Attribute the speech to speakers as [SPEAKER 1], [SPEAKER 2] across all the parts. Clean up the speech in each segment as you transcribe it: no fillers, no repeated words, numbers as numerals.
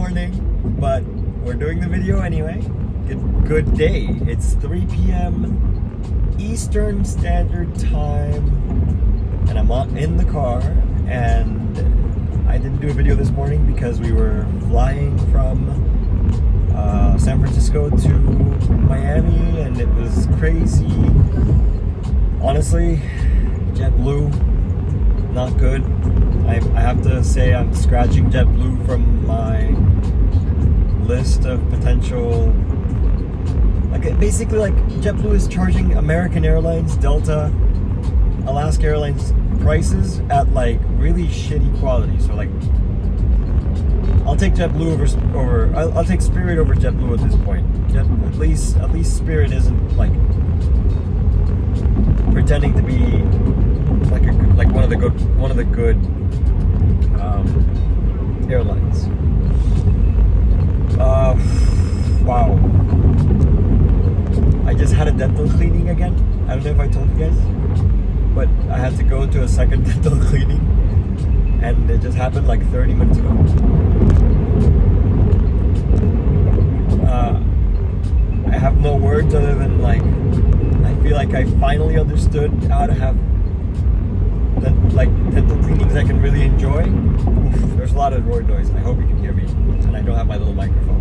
[SPEAKER 1] morning, but we're doing the video anyway. Good day. It's 3 p.m. Eastern Standard Time, and I'm in the car, and I didn't do a video this morning because we were flying from San Francisco to Miami, and it was crazy. Honestly, JetBlue, not good. I have to say I'm scratching JetBlue from my list of potential. Basically, JetBlue is charging American Airlines, Delta, Alaska Airlines prices at really shitty quality. So I'll take JetBlue over I'll take Spirit over JetBlue at this point. At least Spirit isn't pretending to be one of the good airlines. Wow. I just had a dental cleaning again. I don't know if I told you guys, but I had to go to a second dental cleaning, and it just happened 30 minutes ago. I have no words other than I feel like I finally understood how to have dental cleanings I can really enjoy. Oof, there's a lot of road noise. I hope you can hear me, and I don't have my little microphone.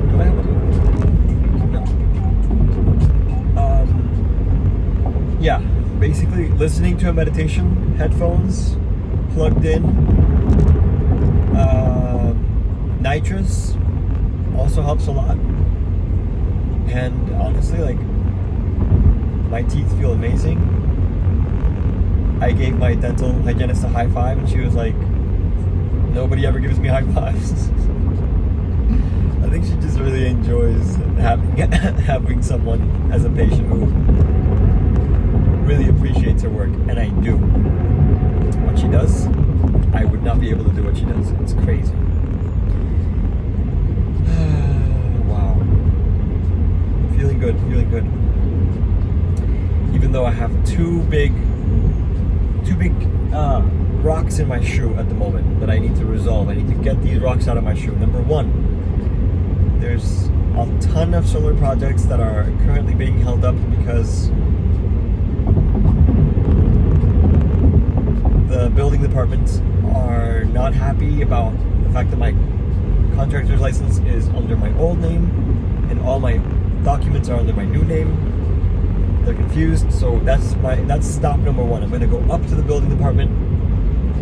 [SPEAKER 1] Do I have a no? Yeah, basically listening to a meditation, headphones plugged in, nitrous also helps a lot, and honestly, my teeth feel amazing. I gave my dental hygienist a high five, and she was like, nobody ever gives me high fives. I think she just really enjoys having someone as a patient who really appreciates her work, and I do. What she does, I would not be able to do what she does. It's crazy. Wow. Feeling good. Even though I have two big rocks in my shoe at the moment that I need to resolve. I need to get these rocks out of my shoe. Number one, there's a ton of solar projects that are currently being held up because the building departments are not happy about the fact that my contractor's license is under my old name and all my documents are under my new name. They're confused, so that's stop number one. I'm going to go up to the building department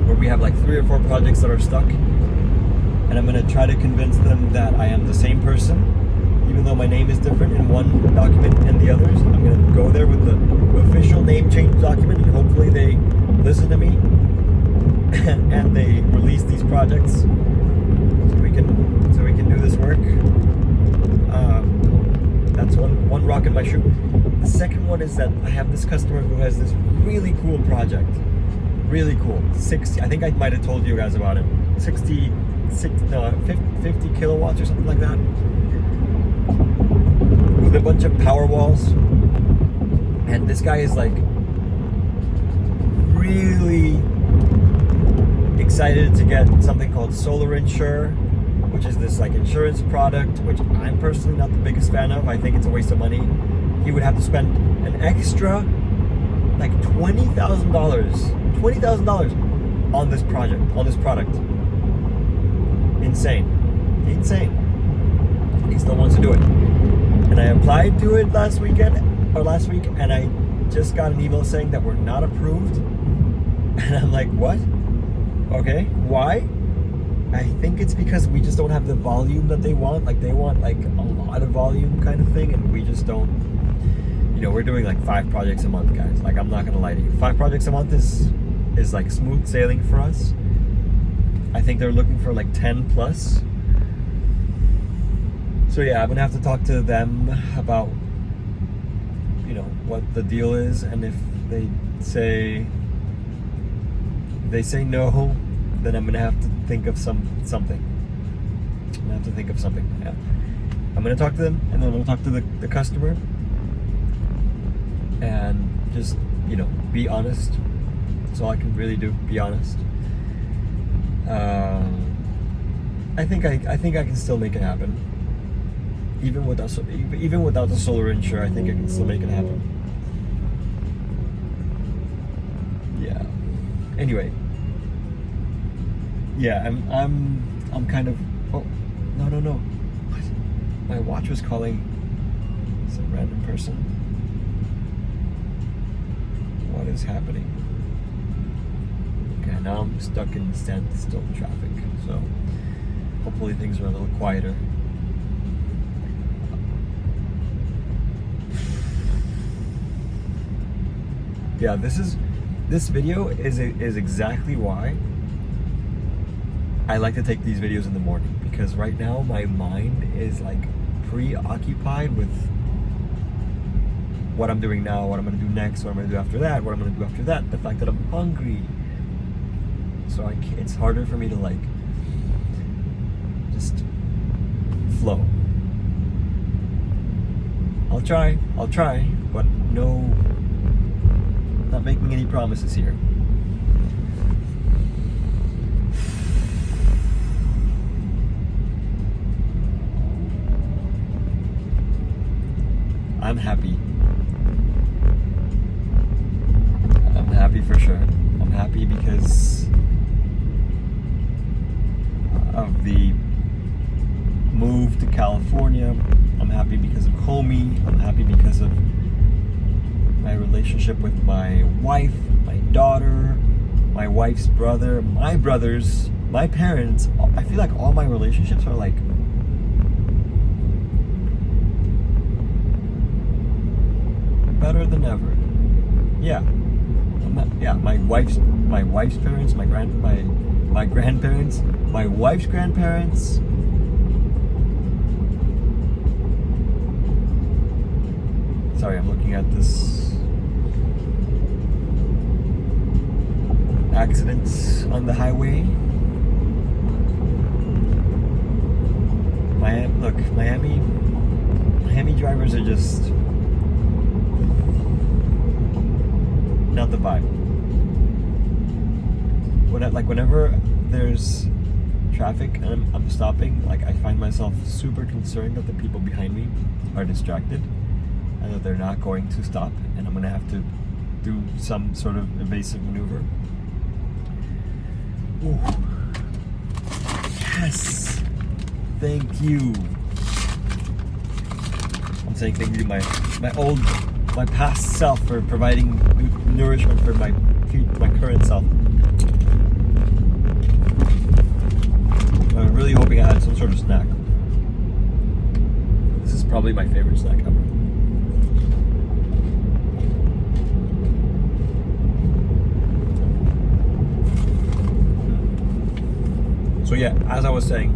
[SPEAKER 1] where we have 3 or 4 projects that are stuck, and I'm going to try to convince them that I am the same person, even though my name is different in one document and the others. I'm going to go there with the official name change document, and hopefully they listen to me and they release these projects so we can do this work. That's one rock in my shoe. The second one is that I have this customer who has this really cool project. Really cool. 60, I think I might have told you guys about it. 50 kilowatts or something like that. With a bunch of power walls. And this guy is really excited to get something called Solar Insure, which is this insurance product, which I'm personally not the biggest fan of. I think it's a waste of money. He would have to spend an extra $20,000 on this product. Insane. He still wants to do it. And I applied to it last week, and I just got an email saying that we're not approved. And I'm like, what? Okay, why? I think it's because we just don't have the volume that they want. They want a lot of volume kind of thing, and we just don't. We're doing 5 projects a month, guys. I'm not gonna lie to you. 5 projects a month is smooth sailing for us. I think they're looking for 10 plus. So yeah, I'm gonna have to talk to them about what the deal is, and if they say no, then I'm gonna have to think of something. Yeah. I'm gonna talk to them, and then we'll talk to the customer, and just be honest. That's all I can really do. Be honest. I think I can still make it happen. Even without the solar insure, I think I can still make it happen. Yeah. Anyway. Yeah, I'm kind of. Oh, no. What? My watch was calling some random person. What is happening? Okay, now I'm stuck in standstill traffic. So hopefully things are a little quieter. Yeah, this video is exactly why I like to take these videos in the morning, because right now my mind is like preoccupied with what I'm doing now, what I'm gonna do next, what I'm gonna do after that, what I'm gonna do after that, the fact that I'm hungry. So it's harder for me to like just flow. I'll try, but no, not making any promises here. I'm happy. I'm happy for sure. I'm happy because of the move to California. I'm happy because of Homie. I'm happy because of my relationship with my wife, my daughter, my wife's brother, my brothers, my parents. I feel like all my relationships are like better than ever. Yeah. My wife's parents, my grandparents, my wife's grandparents. Sorry, I'm looking at this accidents on the highway. Miami drivers are just not the vibe. Whenever there's traffic and I'm stopping, like I find myself super concerned that the people behind me are distracted and that they're not going to stop, and I'm gonna have to do some sort of evasive maneuver. Ooh. Yes! Thank you. I'm saying thank you to my past self for providing nourishment for my current self. I'm really hoping I had some sort of snack. This is probably my favorite snack ever. So yeah, as I was saying,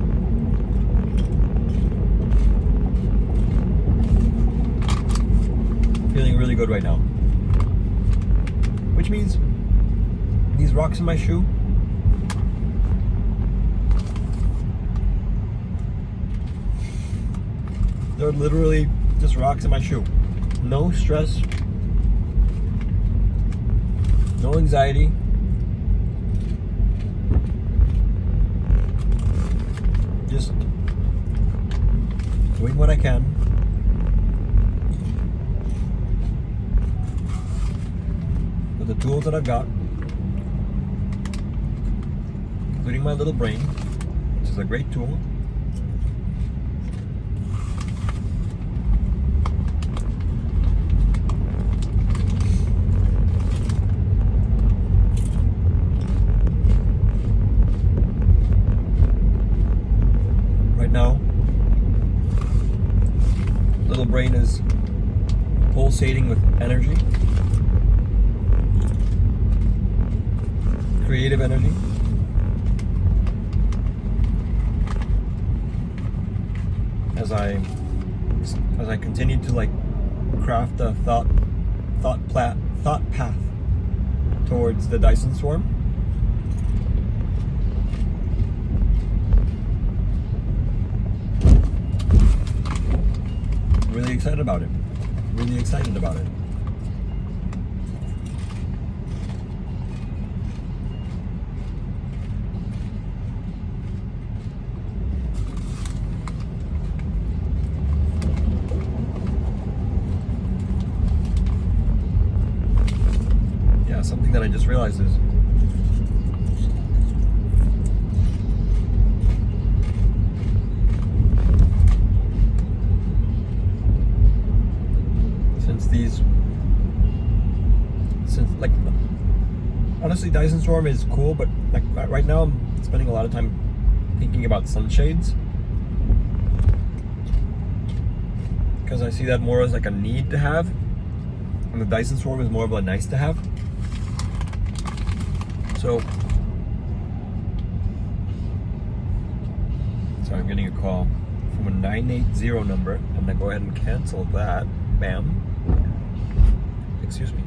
[SPEAKER 1] feeling really good right now. Which means these rocks in my shoe, they're literally just rocks in my shoe. No stress, no anxiety. Just doing what I can. With the tools that I've got, including my little brain, which is a great tool. Now, little brain is pulsating with energy, creative energy. As I continue to like craft a thought path towards the Dyson Swarm. Really excited about it. Really excited about it. that I just realized is like honestly, Dyson Swarm is cool, but like right now I'm spending a lot of time thinking about sunshades because I see that more as like a need to have, and the Dyson Swarm is more of a nice to have. So I'm getting a call from a 980 number. I'm gonna go ahead and cancel that. Bam. Excuse me.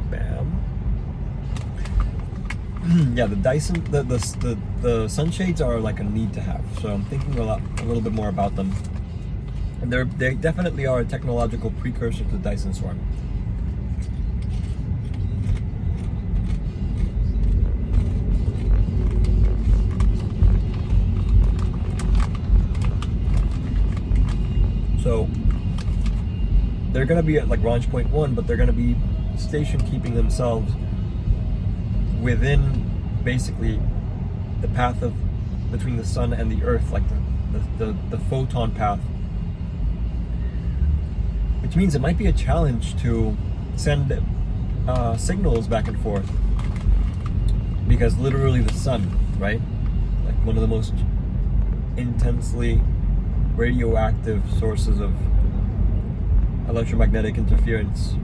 [SPEAKER 1] Bam. Yeah, the Dyson, the sunshades are like a need to have. So I'm thinking a little bit more about them, and they definitely are a technological precursor to the Dyson Swarm. So they're going to be at like Launch Point 1, but they're going to be station keeping themselves within basically the path of between the sun and the earth, like the photon path, which means it might be a challenge to send signals back and forth, because literally the sun, right, like one of the most intensely radioactive sources of electromagnetic interference.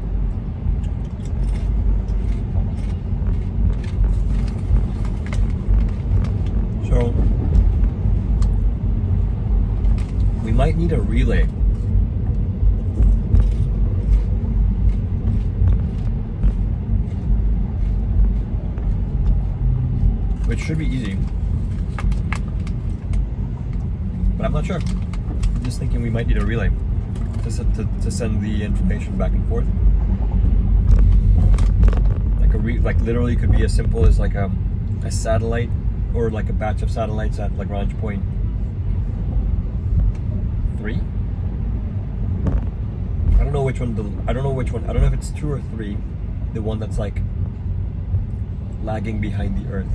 [SPEAKER 1] So we might need a relay. Which should be easy. But I'm not sure. I'm just thinking we might need a relay to send the information back and forth. Like literally could be as simple as like a satellite, or like a batch of satellites at Lagrange point 3. I don't know which one. I don't know if it's 2 or 3. The one that's like lagging behind the Earth.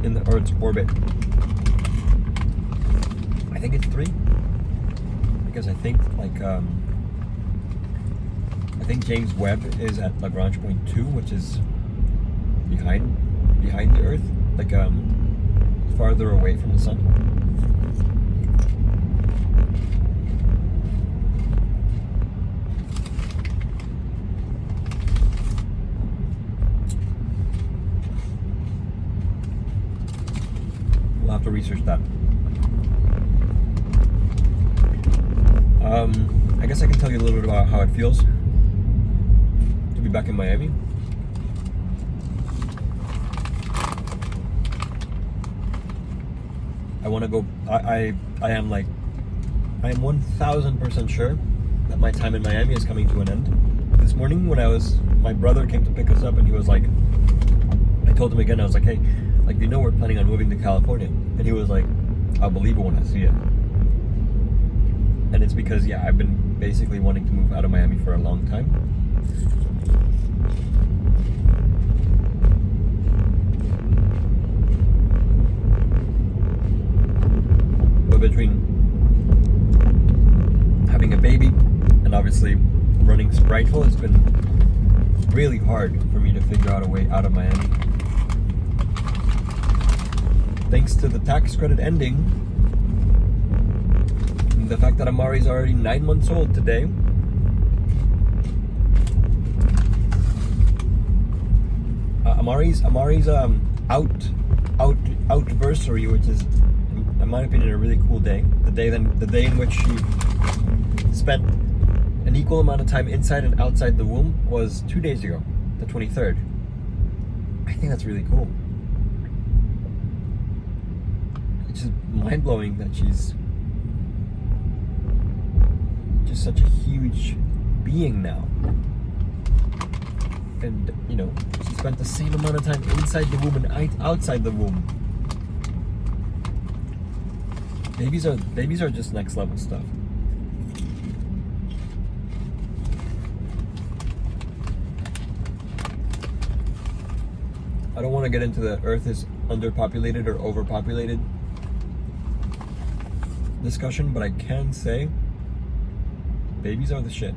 [SPEAKER 1] In the Earth's orbit. I think it's 3, because I think James Webb is at Lagrange point 2, which is behind the Earth, like farther away from the sun. We'll have to research that. I guess I can tell you a little bit about how it feels to be back in Miami. I want to go. I am 1000% sure that my time in Miami is coming to an end. This morning my brother came to pick us up, and he was like, I told him again, I was like, hey, like, we're planning on moving to California. And he was like, I'll believe it when I see it. And it's because, yeah, I've been basically wanting to move out of Miami for a long time. But between having a baby and obviously running Spriteful, it's been really hard for me to figure out a way out of Miami. Thanks to the tax credit ending, and the fact that Amari's already 9 months old today. Amari's outversary, which is, in my opinion, a really cool day. The day in which she spent an equal amount of time inside and outside the womb was 2 days ago, the 23rd. I think that's really cool. It's just mind-blowing that she's just such a huge being now. And, she spent the same amount of time inside the womb and outside the womb. Babies are just next level stuff. I don't want to get into the Earth is underpopulated or overpopulated discussion, but I can say babies are the shit.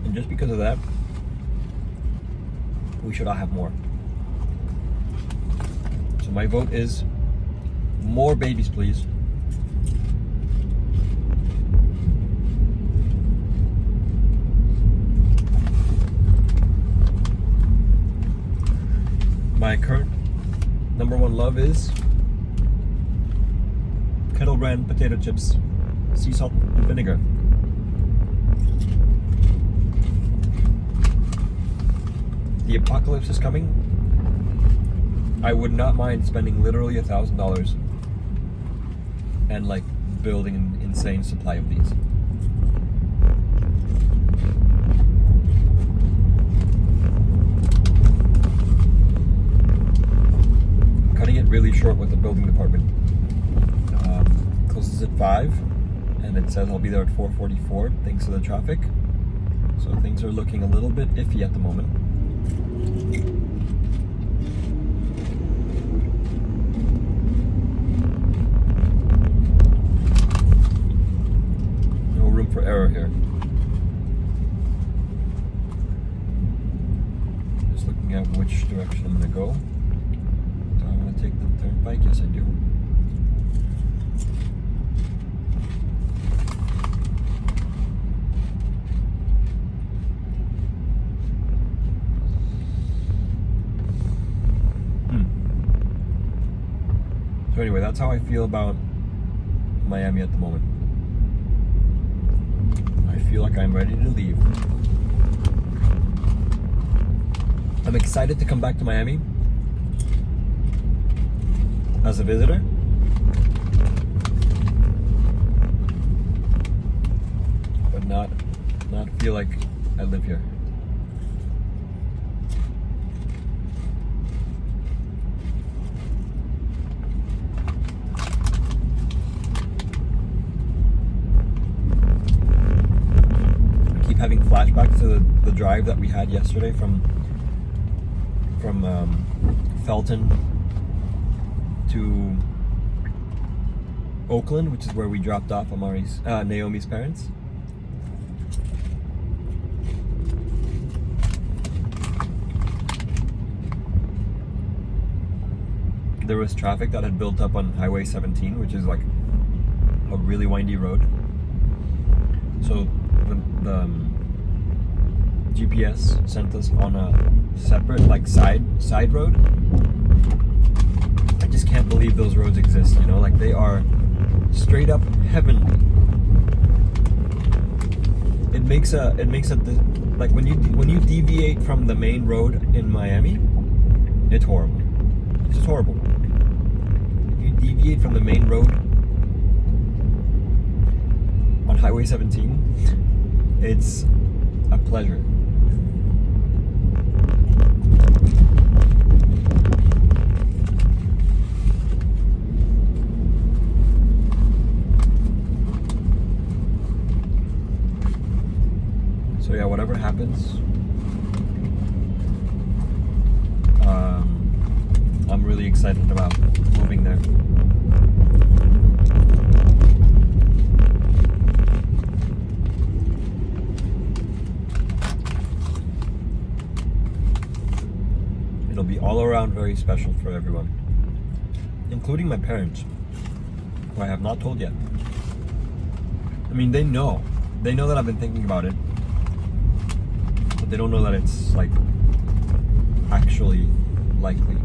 [SPEAKER 1] And just because of that, we should all have more. So my vote is more babies, please. My current number one love is Kettle Brand potato chips, sea salt and vinegar. The apocalypse is coming. I would not mind spending literally $1,000 and like building an insane supply of these. Cutting it really short with the building department. Closes at 5, and it says I'll be there at 4:44 thanks to the traffic. So things are looking a little bit iffy at the moment. No room for error here. Just looking at which direction I'm going to go. Do I want to take the turnpike? Yes, I do. So anyway, that's how I feel about Miami at the moment. I feel like I'm ready to leave. I'm excited to come back to Miami as a visitor. But not feel like I live here. Having flashbacks to the drive that we had yesterday from Felton to Oakland, which is where we dropped off Naomi's parents. There was traffic that had built up on Highway 17, which is like a really windy road. So the GPS sent us on a separate side road. I just can't believe those roads exist, you know, like they are straight up heavenly. It makes a like when you deviate from the main road in Miami, it's horrible. It's just horrible. If you deviate from the main road on Highway 17, it's a pleasure. So yeah, whatever happens, I'm really excited about moving there. It'll be all around very special for everyone, including my parents, who I have not told yet. I mean, they know that I've been thinking about it, but they don't know that it's like actually likely.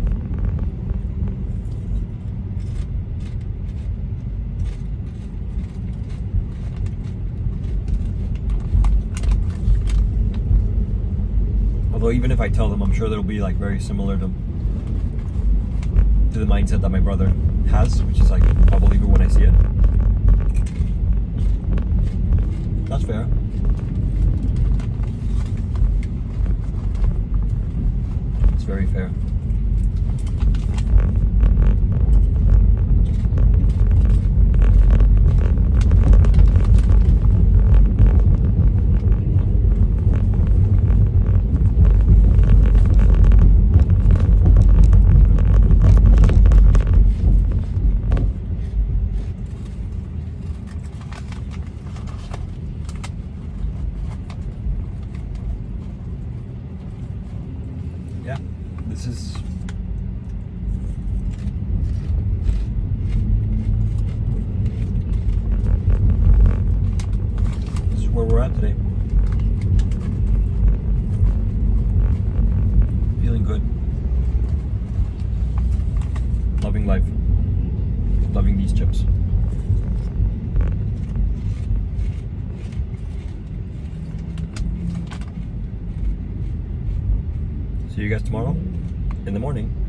[SPEAKER 1] Although even if I tell them, I'm sure they'll be like very similar to the mindset that my brother has, which is like, I'll believe it when I see it. That's fair. It's very fair. loving life, loving these chips. See you guys tomorrow in the morning.